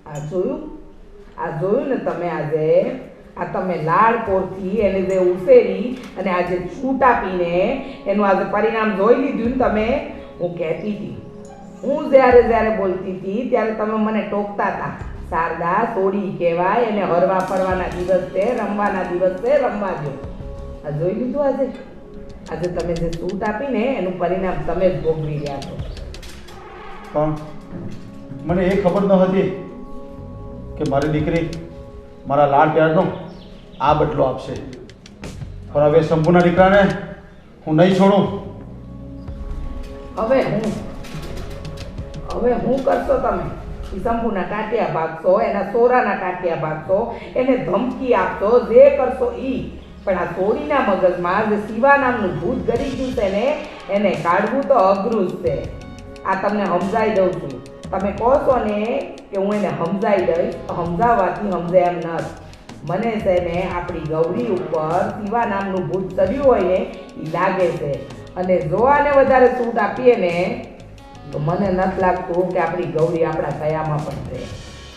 આ જોયું ને તમે આજે આ તમે લાડકોરથી એને જે ઉછેરી અને આજે છૂટ આપીને એનું આજે પરિણામ જોઈ લીધું ને તમે. હું કહેતી હતી, હું જ્યારે બોલતી હતી ત્યારે તમે મને ટોકતા હતા, શારદા સોડી કહેવાય, એને હરવા ફરવાના દિવસ છે, રમવાના દિવસ છે, રમવા દો. આ જોઈ લીધું આજે તમે જે છૂટ આપીને એનું પરિણામ તમે જ ભોગવી રહ્યા છો. પણ મને એ ખબર ન હતી કે મારી દીકરી મારા લાડ પ્યારનો આ બદલો આપશે. પણ હવે શંભુના દીકરાને હું નહીં છોડું. હવે હું કરશો તમે? શંભુના ટાટિયા ભાગશો, એના સોરાના ટાટિયા ભાગશો, એને ધમકી આપશો, જે કરશો ઈ. પણ આ સોડીના મગજમાં જે શિવા નામનું ભૂત ગરી ગયું છે ને, એને કાઢવું તો અઘરું જ છે. આ તમને સમજાઈ દઉં છું. તમે કહો છો ને કે હું એને સમજાઈ દઈશ, તો સમજાવવાથી સમજે એમ નથી. મને છે ને આપણી ગૌરી ઉપર શિવા નામનું ભૂત ચડ્યું હોય ને એ લાગે છે. અને જો આને વધારે છૂટ આપીએ ને તો મને નથી લાગતું કે આપણી ગૌરી આપણા કયામાં પણ છે.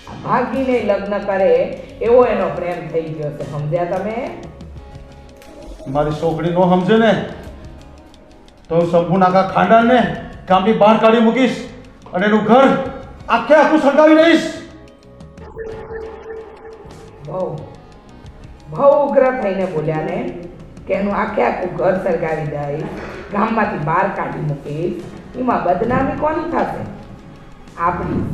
આ ભાગીને લગ્ન કરે એવો એનો પ્રેમ થઈ ગયો છે. સમજ્યા તમે? મારી છોકરી નો સમજે ને તો શંભુના આખા ખાનદાનને ગામની બહાર કાઢી મૂકીશ અને એનું ઘર આખું સળગાવી દઈશ. બહુ ઉગ્ર થઈને બોલ્યા ને કે એનું આખું ઘર સળગાવી દઈશ, ગામમાંથી બહાર કાઢી મૂકીશ. એમાં બદનામી કોની થશે? આપણી.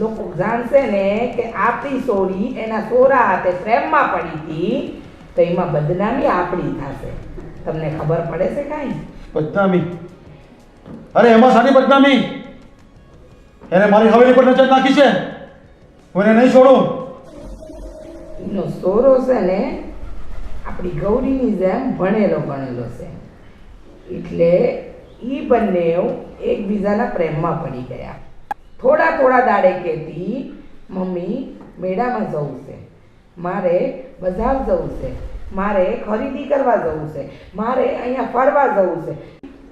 લોકો જાણશે ને કે આપણી સોરી એના સોરા હાથે પ્રેમમાં પડી હતી, તો એમાં બદનામી આપણી થશે. તમને ખબર પડે છે કાંઈ? બદનામી? અરે એમાં સાની બદનામી? એને મારી હવેલી પર નજર નાખી છે. હું એને નહીં છોડું. એનો સોરો છે ને આપણી ગૌરીની જેમ ભણેલો ગણેલો છે. એટલે એ બંને એકબીજાના પ્રેમમાં પડી ગયા. થોડા દાડે કહેતી, મમ્મી મેળામાં જવું છે, મારે બજાર જવું છે, મારે ખરીદી કરવા જવું છે, મારે અહીંયા ફરવા જવું છે.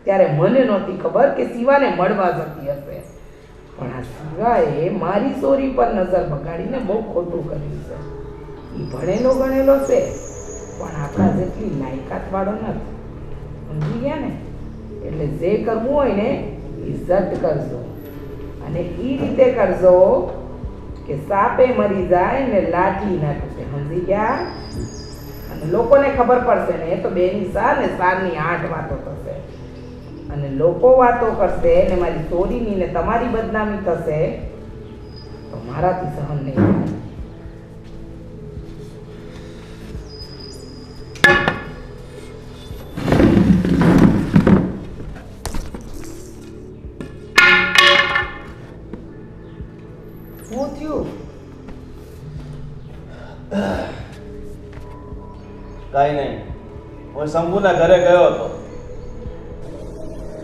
ત્યારે મને નહોતી ખબર કે શિવાને મળવા જતી હશે. પણ આ શિવાએ મારી સોરી પર નજર બગાડીને બહુ ખોટું કર્યું છે. એ ભણેલો ગણેલો છે પણ આપણા જેટલી લાયકાત વાળો નથી. સમજી ગયા ને? એટલે જે કરવું હોય ને ઇજ્જત કરજો, અને એ રીતે કરજો કે સાપે મરી જાય ને લાઠી ના તૂટે. સમજી ગયા? અને લોકોને ખબર પડશે ને તો બેની સાર ને સારની 8 વાતો થશે. અને લોકો વાતો કરશે ને મારી ચોરીની ને તમારી બદનામી થશે તો મારાથી સહન નહીં થાય. શું થયું? કાંઈ નહીં. હું શંભુના ઘરે ગયો હતો.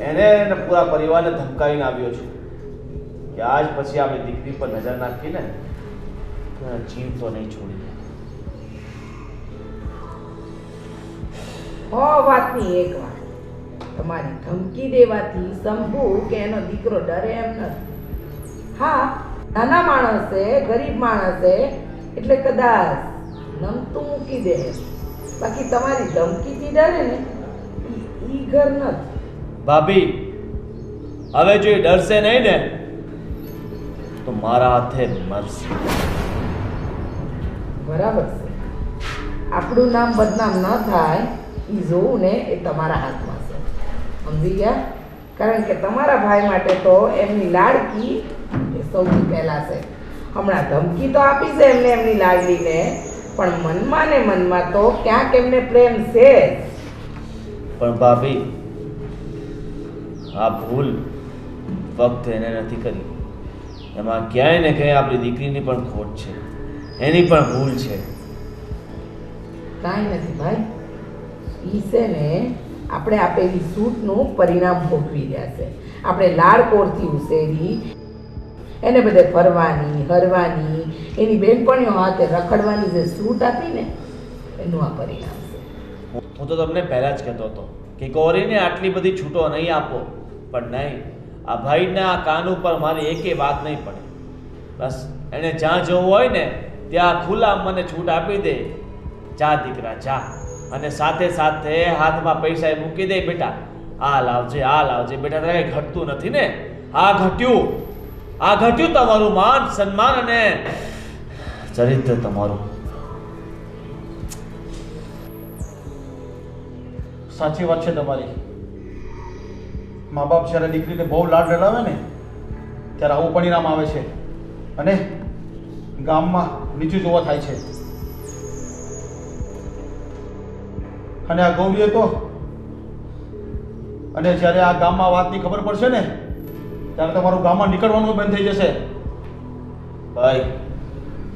એને અને પૂરા પરિવારને ધમકાવીને આવ્યો છું કે આજ પછી આપણી દીકરી પર નજર નાખીને જીવ તો નહીં છોડી. વાતની એક વાત, તમારી ધમકી દેવાથી શંભુ કે એનો દીકરો ડરે એમ નથી. હા, નાના માણસે, ગરીબ માણસે એટલે કદાચ નમતું મૂકી દે, બાકી તમારી ધમકીથી ડરે ને ઈ ઘર નથી. ભાભી, હવે જો એ ડરશે નહીં ને તો મારા હાથે મરશે. બરાબર છે. આપણું નામ બદનામ ન થાય એ જોવું ને એ તમારા હાથમાં છે. સમજી ગયા? કારણ કે તમારા ભાઈ માટે તો એમની લાડકી એ સૌથી પહેલા છે. હમણાં ધમકી તો આપી છે એમને એમની લાડલીને, પણ મનમાં ને મનમાં તો ક્યાંક એમને પ્રેમ છે. પણ ભાભી, આ ભૂલ ફક્ત એને નથી કરી, એમાં ક્યાંય ને ક્યાંય આપણી દીકરીની પણ ખોટ છે, એની પણ ભૂલ છે. કાંઈ નથી ભાઈ, ઈ છે ને આપણે આપેલી સૂટનું પરિણામ ભોગવી રહ્યા છે. આપણે લાડકોરથી ઉછેરી એને બધે ફરવાની, હરવાની, એની બેનપણીઓ હાથે રખડવાની જે સૂટ આપી ને એનું આ પરિણામ છે. હું તો તમને પહેલા જ કહેતો હતો કે ગૌરીને આટલી બધી છૂટો નહીં આપો, પણ નહીં, આ ભાઈના કાન ઉપર મારી એકે વાત નહીં પડે. બસ એને જ્યાં જવું હોય ને ત્યાં ખુલ્લા મને છૂટ આપી દે. જા દીકરા જા, અને સાથે સાથે હાથમાં પૈસા મૂકી દે. બેટા આ લાવજે બેટા, તારે કંઈ ઘટતું નથી ને? આ ઘટ્યું તમારું માન સન્માન અને ચરિત્ર તમારું. સાચી વાત છે તમારી. મા બાપ જ્યારે દીકરીને બહુ લાડ લડાવે ને ત્યારે આવું પરિણામ આવે છે, અને ગામમાં નીચું જોવા થાય છે. અને આ ગૌરીએ તો, અને જ્યારે આ ગામમાં વાતની ખબર પડશે ને ત્યારે તમારું ગામમાં નીકળવાનું બંધ થઈ જશે. ભાઈ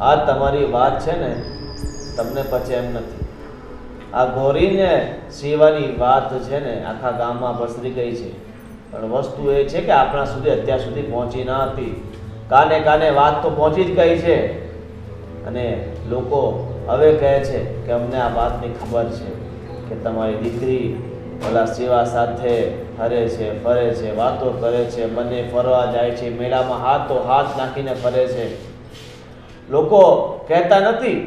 આ તમારી વાત છે ને, તમને પછી એમ નથી. આ ગોરીને સેવાની વાત છે ને આખા ગામમાં પસરી ગઈ છે, પણ વસ્તુ એ છે કે આપણા સુધી અત્યાર સુધી પહોંચી ના હતી. કાને કાને વાત તો પહોંચી જ ગઈ છે, અને લોકો હવે કહે છે કે અમને આ વાતની ખબર છે કે તમારી દીકરી ઓલા સેવા સાથે ફરે છે, વાતો કરે છે, બંને ફરવા જાય છે, મેળામાં હાથ નાખીને ફરે છે. લોકો કહેતા નથી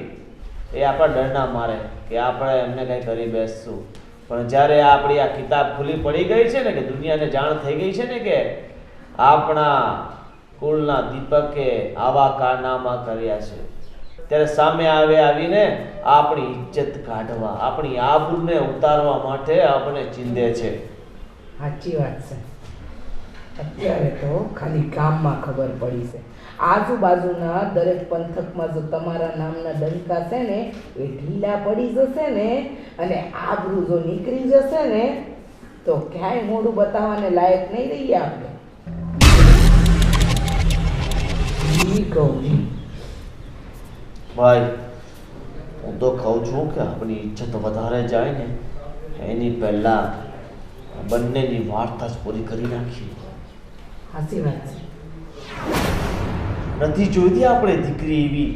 એ આપણા ડરના મારે કે આપણે એમને કંઈ કરી બેસશું, પણ જ્યારે આપણી આ કિતાબ ખુલ્લી પડી ગઈ છે ને, કે દુનિયાને જાણ થઈ ગઈ છે ને કે આપણા કુળના દીપકે આવા કારનામા કર્યા છે, ત્યારે સામે આવીને આપણી ઇજ્જત કાઢવા, આપણી આબરૂને ઉતારવા માટે આપણે ચીંધે છે. સાચી વાત છે. અત્યારે તો ખાલી ગામમાં ખબર પડી છે. આજુબાજુના દરેક પંથકમાં જો તમારા નામના ડંકા છે ને એ ઢીલા પડી જશે ને, અને આબરૂ જો નીકળી જશે ને, તો ક્યાંય મોઢું બતાવવાને લાયક નહીં રહીએ આપણે. ગૌરી ભાઈ હું તો કહું છું કે આપણી ઇજ્જત વધારે જાય ને એની પહેલા બંનેની વાર્તા જ પૂરી કરી નાખીએ. સાચી વાત છે. નથી જોઈતી આપણે દીકરી એવી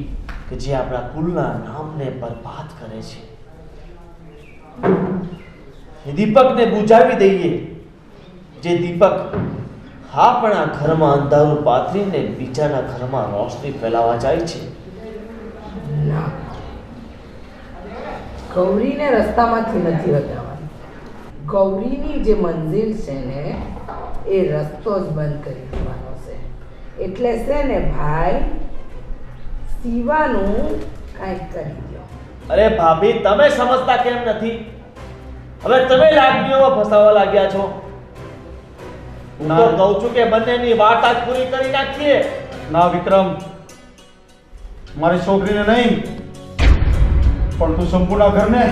કે જે આપણા કુલના નામને બરબાદ કરે છે. એ દીપકને બુજાવી દઈએ, જે દીપક આપણા ઘરમાં અંધારું પાથરીને બીજાના ઘરમાં રોશની ફેલાવા જાય છે. ના, ગૌરીને રસ્તામાંથી નથી હટાવવાની. ગૌરીની જે મંજિલ છે ને એ રસ્તો જ બંધ કરી દેવાનો છે. એટલે છે ને ભાઈ, શિવાનું કાંઈક કરી દો. અરે ભાભી તમે સમજતા કેમ નથી? હવે તમે લાગણીઓમાં ફસાવા લાગ્યા છો. હું તો કહું છું કે બંનેની વાર્તા જ પૂરી કરી નાખીએ. ના વિક્રમ, મારી છોકરીને નહીં પણ તું સંપૂર્ણ ઘરને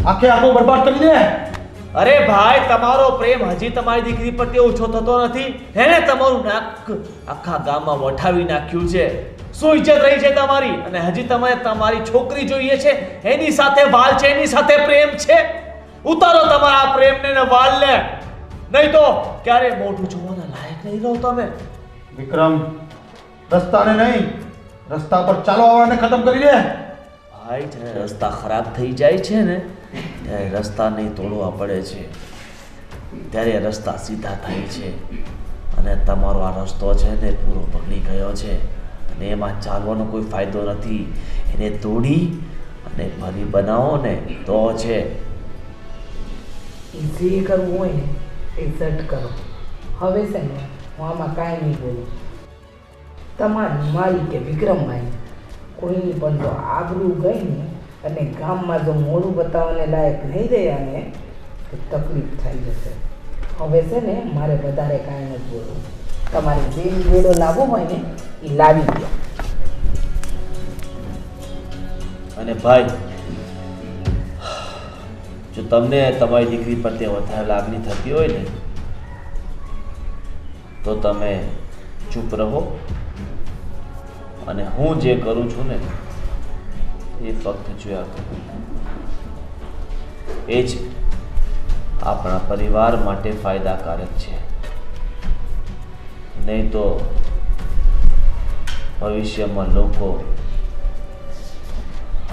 આખે આખો બરબાદ કરી દે. અરે ભાઈ તમારો પ્રેમ હજી તમારી દીકરી પ્રત્યે ઓછો થતો નથી. એને તમારું નાક આખા ગામમાં વઠાવી નાખ્યું છે. શું ઇજ્જત રહી છે તમારી? અને હજી તમે તમારી છોકરી જોઈએ છે, એની સાથે વાલ છે, એની સાથે પ્રેમ છે. ઉતારો તમારા પ્રેમને ને વાલને, નહીં તો ક્યારે મોઢું જોવાના લાયક નહીં રહો તમે. વિક્રમ, રસ્તાને નહીં રસ્તા પર ચાલો આવવાને ખતમ કરી દે. ભાઈ જ્યારે રસ્તા ખરાબ થઈ જાય છે ને ત્યારે રસ્તાને તોડવા પડે છે, ત્યારે રસ્તા સીધા થાય છે. અને તમારો આ રસ્તો છે ને પૂરો બગડી ગયો છે, અને એમાં ચાલવાનો કોઈ ફાયદો નથી. એને તોડી અને ફરી બનાવો ને તો છે. જે કરવું હોય ને એ ઝટ કરો. હવે છે ને હું આમાં કાંઈ નહીં બોલું. તમારી, મારી કે વિક્રમભાઈ કોઈની પણ જો આબરૂ ગઈ ને અને ગામમાં જો મોઢું બતાવવાને લાયક નહીં રહ્યા ને તો તકલીફ થઈ જશે. હવે છે ને મારે વધારે કાંઈ નથી બોલવું. તમારે જે વેડો લાવવો હોય ને એ લાવી દો. અને ભાઈ જો તમને તમારી દીકરી પ્રત્યે વધારે લાગણી થતી હોય ને તો તમે ચૂપ રહો, અને હું જે કરું છું ને એ ફક્ત જોયા કરો. એ જ આપણા પરિવાર માટે ફાયદાકારક છે. નહીં તો ભવિષ્યમાં લોકો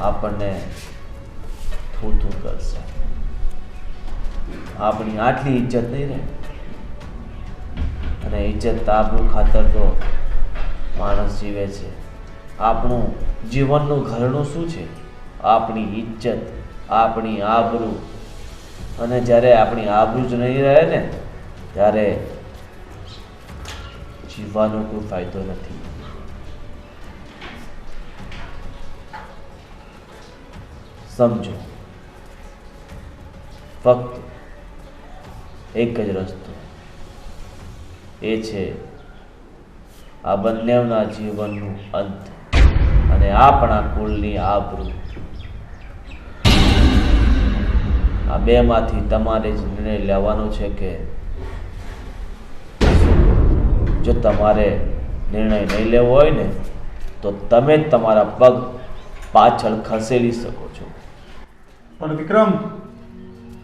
આપણને થૂ કરશે. આપણી આટલી ઇજ્જત નહીં રહે, અને ઇજ્જત આબરૂ ખાતર તો માણસ જીવે છે. આપણું જીવનનું ઘરનું શું છે? આપણી ઇજ્જત, આપણી આબરૂ. અને જ્યારે આપણી આબરૂ જ નહીં રહે ને ત્યારે જીવવાનો કોઈ ફાયદો નથી. સમજો, ફક્ત એક જ રસ્તો, એ છે આ બંનેના જીવનનું અંત અને આપણા કુળની આબરૂ. આ બેમાંથી તમારે જ નિર્ણય લેવાનો છે કે જો તમારે નિર્ણય નહીં લેવો હોય ને તો તમે જ તમારા પગ પાછળ ખસેડી શકો છો. પણ વિક્રમ,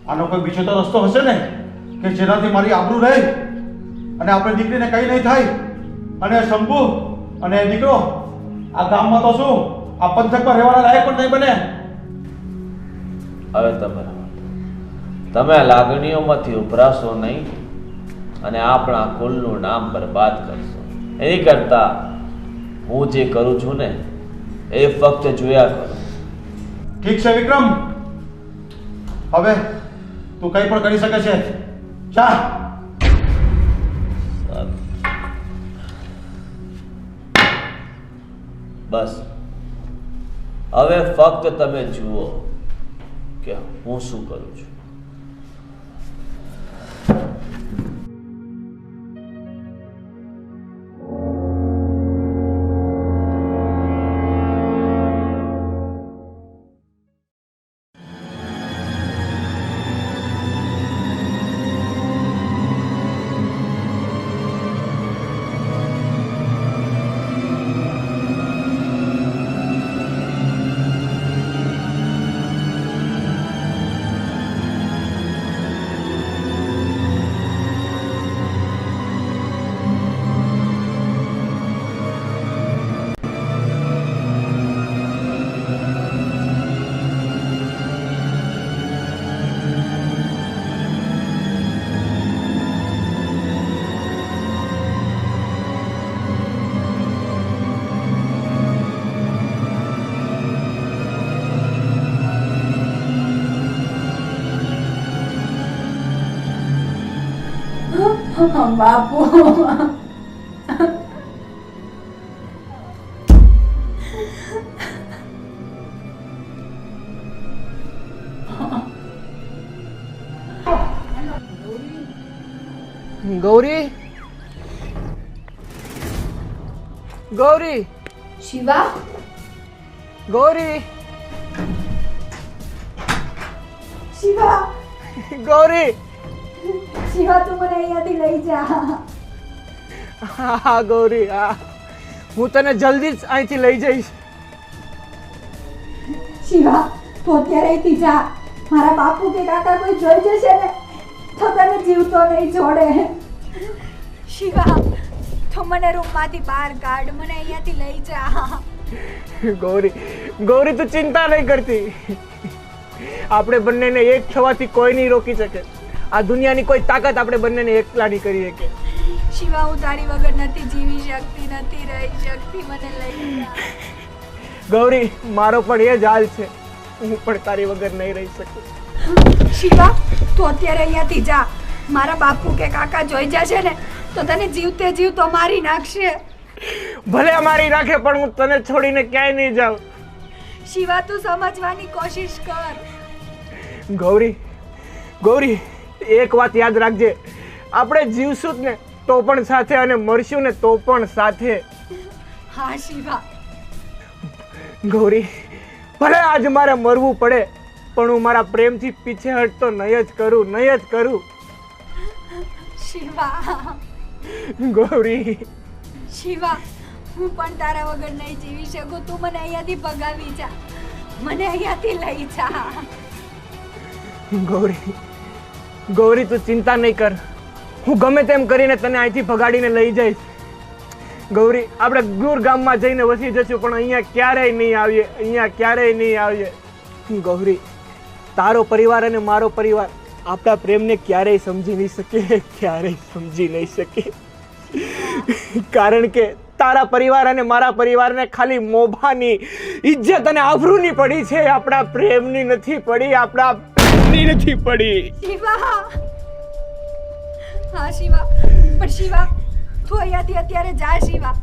આનો કોઈ બીજો તો રસ્તો હશે ને કે જેનાથી મારી આબરૂ રહે અને આપણી દીકરીને કંઈ નહીં થાય અને શંભુ અને દીકરો આ ગામમાં તો શું આ પંથકમાં રહેવાના લાયક પણ નહીં બને. હવે તમે લાગણીઓમાંથી ઉભરાશો નહીં અને આપણા કુલનું નામ બરબાદ કરશો. એની કરતા હું જે કરું છું ને એ ફક્ત જોયા કરો. ઠીક છે વિક્રમ, હવે તું કંઈ પણ કરી શકે છે. જા. બસ હવે ફક્ત તમે જુઓ કે હું શું કરું છું. બાપુ, ગૌરી, ગૌરી, શિવા, ગૌરી, શિવા, ગૌરી. શિવા, તું મને અહીંયાથી લઈ જા. હા ગૌરી, હા, હું તને જલ્દી જ અહીંથી લઈ જઈશ. શિવા, તું અત્યારે અહીંથી જા. મારા બાપુ કે કાકા કોઈ જોઈ જશે ને તો તને જીવતો નહીં છોડે. શિવા, તું મને રૂમમાંથી બહાર કાઢ, મને અહીંયાથી લઈ જા. ગૌરી, ગૌરી, તું ચિંતા નહીં કરતી. આપણે બંનેને એક થવાથી કોઈ નહીં રોકી શકે. આ દુનિયાની કોઈ તાકાત આપણે બંનેને એકલા નહીં કરી શકે. શિવા, હું તારી વગર નથી જીવી શકતી, નથી રહી શકતી, મને લઈ જા. ગૌરી, મારો પણ એ જ હાલ છે. હું પણ તારી વગર નહીં રહી શકું. શિવા, તું અત્યારે અહીંયાથી જા. મારા બાપુ કે કાકા જોઈ જશે ને તો તને જીવતે જીવતો મારી નાખશે. ભલે મારી નાખે પણ હું તને છોડીને ક્યાંય નહીં જાઉં. શિવા, તું સમજવાની કોશિશ કર. ગૌરી, ગૌરી, એક વાત યાદ રાખજે. આપણે જીવશું જ ને તો પણ સાથે અને મરશું ને તો પણ સાથે. હા શિવા. ગૌરી, ભલે આજ મારે મરવું પડે પણ હું મારા પ્રેમથી પીછેહટ તો નહીં જ કરું, નહીં જ કરું. શિવા, ગૌરી, શિવા, હું પણ તારા વગર નહીં જીવી શકું. તું મને અહીંયાથી ભગાવી જા, મને અહીંયાથી લઈ જા. ગૌરી, ગૌરી, તું ચિંતા નહીં કર. હું ગમે તેમ કરીને તને અહીંથી ભગાડીને લઈ જઈશ. ગૌરી, આપણે દૂર ગામમાં જઈને વસી જશું પણ અહીંયા ક્યારેય નહીં આવીએ, અહીંયા ક્યારેય નહીં આવીએ. ગૌરી, તારો પરિવાર અને મારો પરિવાર આપણા પ્રેમને ક્યારેય સમજી નહીં શકે, ક્યારેય સમજી નહીં શકે. કારણ કે તારા પરિવાર અને મારા પરિવારને ખાલી મોભાની ઇજ્જત અને આબરૂની પડી છે, આપણા પ્રેમની નથી પડી, આપણા પ્રેમની નથી પડી. શિવા, હા શિવા, પણ શિવા તું અહીંયાથી અત્યારે જા. શિવા,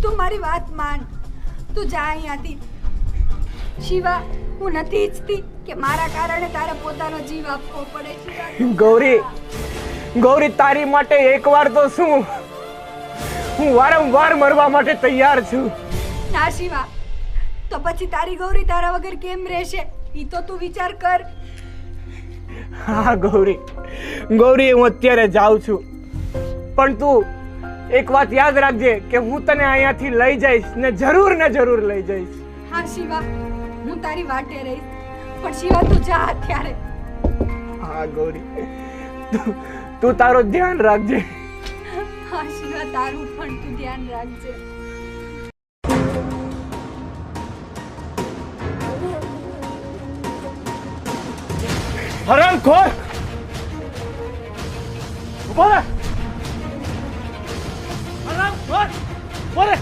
તું મારી વાત માન, તું જા અહીંયાથી. શિવા, હું નથી ઈચ્છતી કે મારા કારણે તારે પોતાનો જીવ આપવો પડે. શિવા, ગૌરી, ગૌરી તારી માટે એકવાર તો શું, હું વારંવાર મરવા માટે તૈયાર છું. ના શિવા, તો પછી તારી ગૌરી તારા વગર કેમ રહેશે ઈ તો તું વિચાર કર. હા ગૌરી, ગૌરી હું અત્યારે જાઉં છું, પણ તું એક વાત યાદ રાખજે કે હું તને અહીંયાથી લઈ જઈશ ને જરૂર લઈ જઈશ. હા શિવા, હું તારી વાટે રહીશ, પણ શિવા તું જા અત્યારે. હા ગૌરી, તું તારું ધ્યાન રાખજે. હા શિવા, તારું પણ તું ધ્યાન રાખજે. હરામખોર, ઉભો રહે. હરામખોર, ઉભો રહે.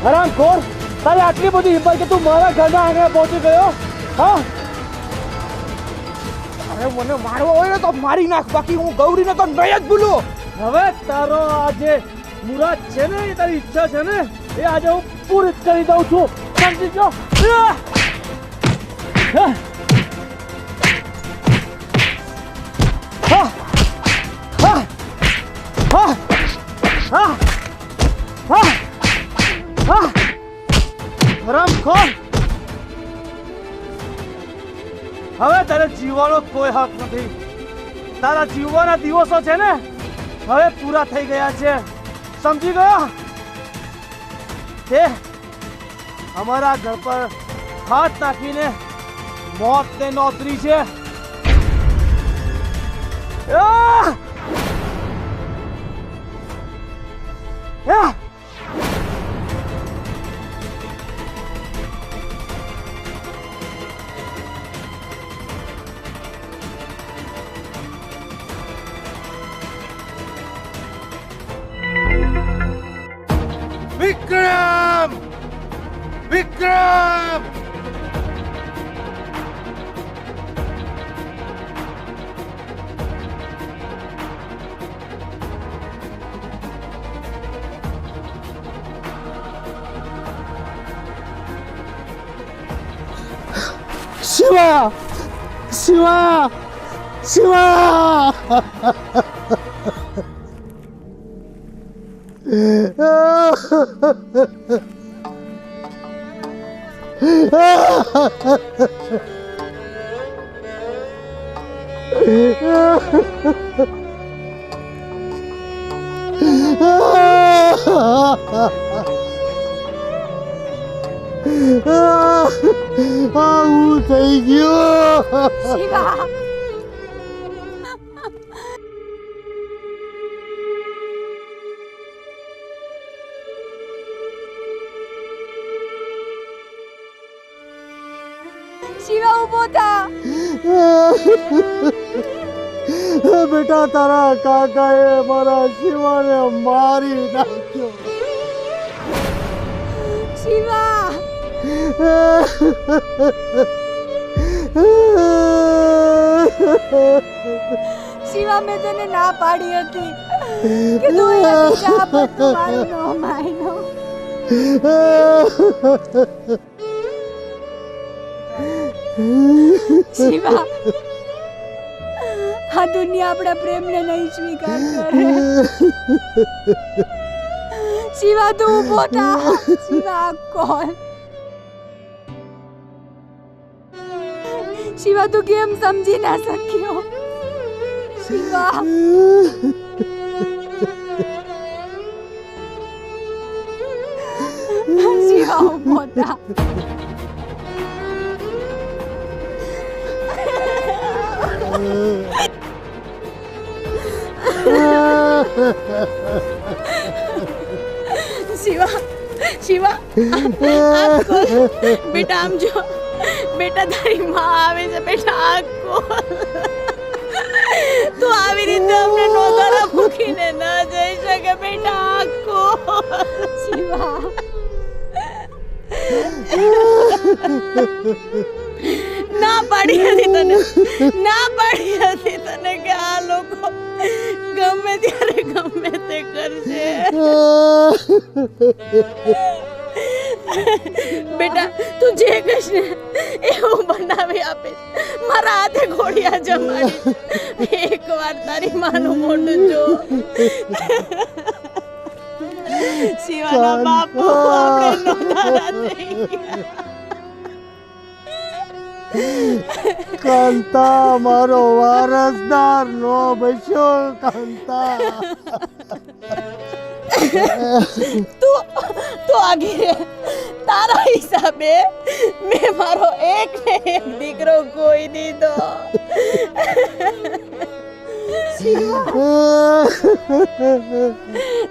હરામખોર, તારી આટલી બધી હિંમત કે તું મારા ઘરના આંગણે પહોંચી ગયો? હા, અરે મને મારવો હોય ને તો મારી નાખ, બાકી હું ગૌરીને તો નહીં જ ભૂલું. હવે તારો આજે મુરાદ છે ને, એ તારી ઈચ્છા છે ને, એ આજે હું પૂરી કરી દઉં છું, સમજી ગયો? હરામખોર, હવે તારે જીવવાનો કોઈ હક નથી. તારા જીવવાના દિવસો છે ને હવે પૂરા થઈ ગયા છે, સમજી ગયો? તે અમારા ઘર પર હાથ નાખીને મોતને નોતરી છે. વિક્રમ! વિક્રમ! શિવા, શિવા, શિવા! આવું થઈ ગયું. શિવા, શિવા ઉભો થા. બેટા, તારા કાકાએ મારા શિવાને મારી નાખ્યો. શિવા, શિવા, મેં તને ના પાડી હતી કે તું અહીંયાથી જા, પણ તું મારું ન માન્યો. શિવા, આ દુનિયા આપણા પ્રેમને નહીં સ્વીકાર કરે. શિવા, તું ઊભો થા. શિવા, કોણ? શિવા, તું કેમ સમજી ના શક્યો? શિવા, શિવા, ઊભો થા. શિવા, શિવા, બેટા આમ જો, બેટા તારી માં આવે છે બેટા આંખ ખોલ તું આવી રીતે અમને નોંધારા મૂકીને ન જઈ શકે બેટા આંખ ખોલ શિવા ના પાડી હતી તને કે આ લોકો ગમે ત્યારે ગમે તે કરશે બેટા તું જે કહીશ ને એ હું બનાવી આપીશ મારા હાથે ઘોડિયા જમાડી એકવાર તારી માનું મોઢું જો શિવાના બાપુ આપણે નોંધારા થઈ ગયા કાંતા મારો વારસદાર નો બસ્યો કાંતા તું આગી રે તારા હિસાબે મેં મારો એક ને એક દીકરો કોઈ દીધો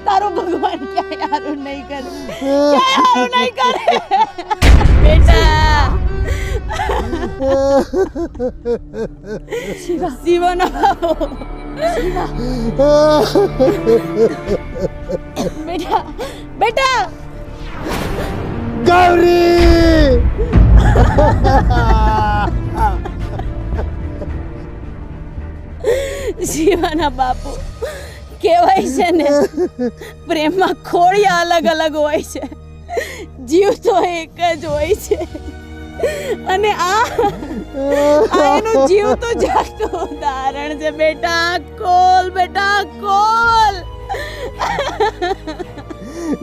તારો ભગવાન ક્યાંય હારું નહીં કરે બેટા શિવાના બાપુ બેટા ગૌરી શિવાના બાપુ કહેવાય છે ને પ્રેમમાં ખોળિયા અલગ અલગ હોય છે જીવ તો એક જ હોય છે અને આ એનું જીવ તો જાગતું ઉદાહરણ છે બેટા ખોલ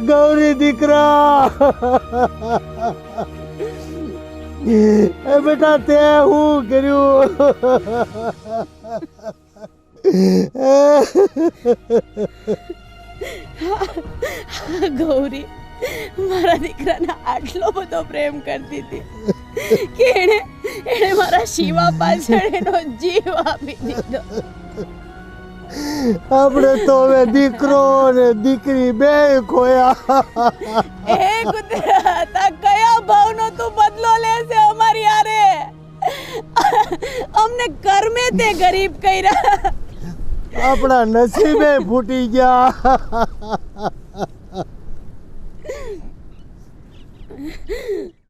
ગૌરી દીકરા એ બેટા તે હું કર્યું ગૌરી મારા દીકરાને આટલો બધો પ્રેમ કરતી હતી કે એણે મારા શિવા પાછળ એનો જીવ આપી દીધો આપણે તો હવે દીકરો ને દીકરી બે ખોયા એ કુદરત આ કયા ભાવનો તું બદલો લેશે અમારી યારે અમને કર્મે તે ગરીબ કર્યા આપણા નસીબે ફૂટી ગયા